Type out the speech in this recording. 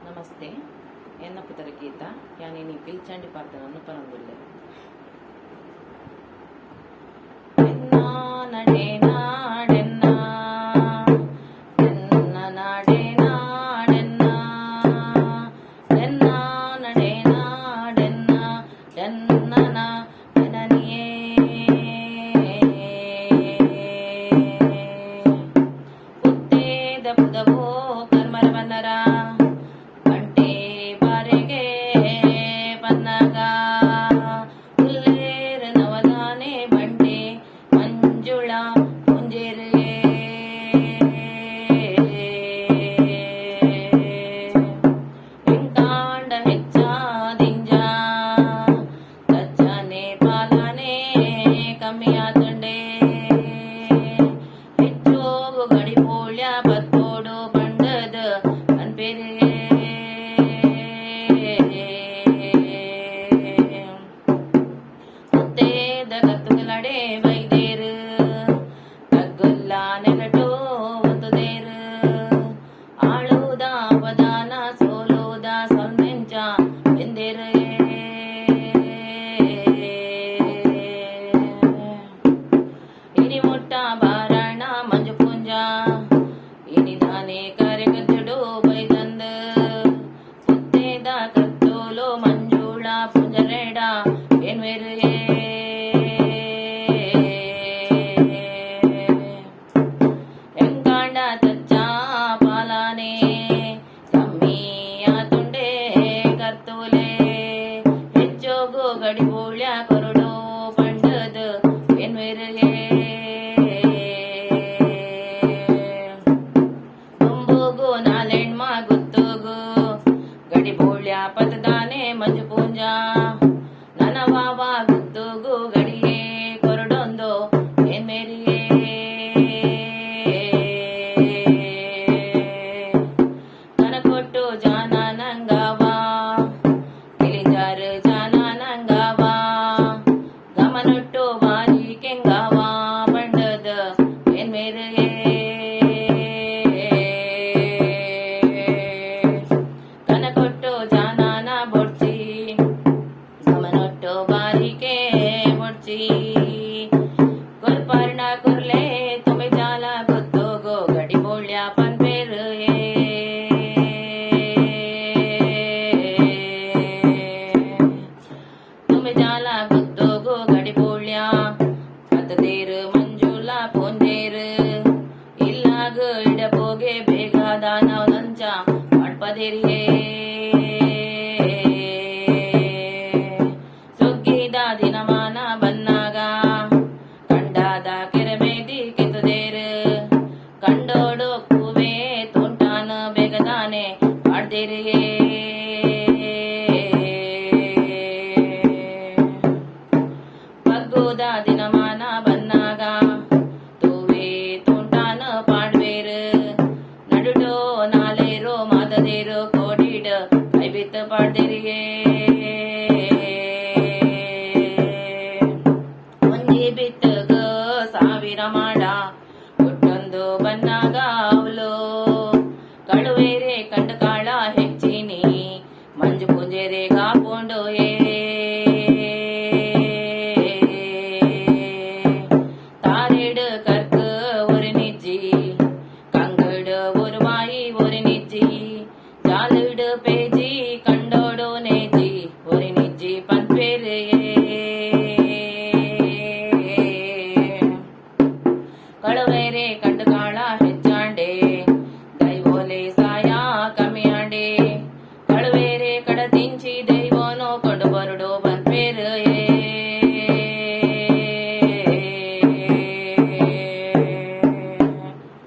నమస్తే ఎన్న పుతర గీత యాని నీ పిలిచండి పార్థనను పనందుల్లే ఎన్నా నడే నాడెన్నా ఎన్న నాడే నాడెన్నా ఎన్నా నడే నాడెన్నా ఎన్ననా ఎననియే పుట్టేద పుదవో కర్మరవన్నరా ವೈದೇರು ತಗ್ಗುಲ್ಲ ನೆಗಟು ಒಂದುದೇರು ಆಳುವುದ ಅವದಾನ ಸೋಲುವುದ ಸಂದೆಂಚ ಎಂದೇರು ಇನಿ ಮುಟ್ಟ ಬಾರಣ ಮಂಜು ಪುಂಜ ಇನಿದಾನೆ ಕರೆಗಜ್ಜುಡು ಬೈದಂದ ಪುತ್ತೇದ ಕತ್ತೋಲು ಮಂಜುಳ ಪುಂಜರೆಡ ಏನ್ವೇರು ಗಡಿ ಬೋಳ್ಯ ಕೊರಡೋ ಪಂಡದ ಎನ್ವೆರಗೆ ತುಂಬುಗು ನಾಲೆಣ್ಮ ಗುತ್ತುಗು ಗಡಿ ಬೋಳ್ಯ ಪತದಾನೆ ಮಂಜು ಪೂಂಜ ನನ್ನ ವಾವ ಗುತ್ತುಗು ಗಡಿಗೆ ಕೊರಡೊಂದು ಎನ್ಮೆರಿಗೆ ಕನ ಕೊಟ್ಟು ಜಾನ ನಂಗವ ತಿಳಿಜಾರು ಜಾನ ಗಮನೊಟ್ಟು ಬಾರಿ ಕೆಂಗವ ಬಂಡದ ಎನ್ಮೆರಿಗೆ ಕನಕೊಟ್ಟು ಜಾನಾನ ಬೊಡ್ಚಿ ಗಮನೊಟ್ಟು ಬಾರಿಕೆ ಬೊಡ್ಚಿ ಕೊರ್ಪರ್ಣ ಕುರ್ಲೆ ತುಮೆ ಜಾಲ ಗೊತ್ತೋಗೋ ಗಡಿ ಬೋಳ್ಯ ಪನ್ಪೇರು ತುಮೆ ಜಾಲ ಗೊತ್ತೋಗೋ ಗಡಿ ಬೋಳ್ಯ ಪತದೇರು ಮಂಜುಳ ಪೊಂಜೇರು ಇಲ್ಲಾಗ ಇಡಬೋಗೆ ಬೇಗಾದ ನಾವು ಲಂಚ ಮಾಡ್ಪದೇರಿಯೇ ಸುಗ್ಗಿದ ದಿನಮಾನ ಬನ್ನಾಗ ಕಂಡಾದ ಕೆರೆಮೇದಿ ಕಿತ್ತದೇರು ಕಂಡೋಡು ಕೂವೆ ತುಂಟಾನ ಬೇಗದಾನೆ ಮಾಡ್ದೇರಿಯೇ ಪಗ್ಗುದ ದಿನಮಾನ ಬನ್ನಾಗ ತೂವೆ ತುಂಟಾನ ಪಾಡ್ವೇರು ನಡುಡೋ ನಾಲೇರೋ ಮಾದದೇರು ಕೋಡಿಡ ಕೈಬಿತ್ತ ಪಾಡ್ದೇರಿಯೇ ಒಂಜಿ ಬಿತ್ತಗ ಸಾವಿರ ಮಾಡ ಒಟ್ಟೊಂದು ಬನ್ನಾಗ ಅವಳು ಕಳುವೇರೆ ಕಂಡು ಕಾಳ ಹೆಚ್ಚಿನಿ ಮಂಜು ಪುಂಜೆರೆ ಗಾಪುಂಡು தாரேடு கற்கு ஒரு நிஜி கங்கடு ஒரு மாயி ஒரு நிஜி ஜாலுடு பேஜி கண்டோடு நேஜி ஒரு நிஜி பன்பேரு ಕಳುವೇರೆ ಕಂಡು ಕಾಳ ಹೆಚ್ಚಾಂಡೆ ದೈವೋಲೆ ಸಾಯ ಕಮ್ಮಿಯಾಂಡೆ ಕಳುವೇರೆ ಕಡದಿಂಚಿ ದೈವೋನು ಕೊಂಡು ಬರುಡು ಪನ್ಪೇರು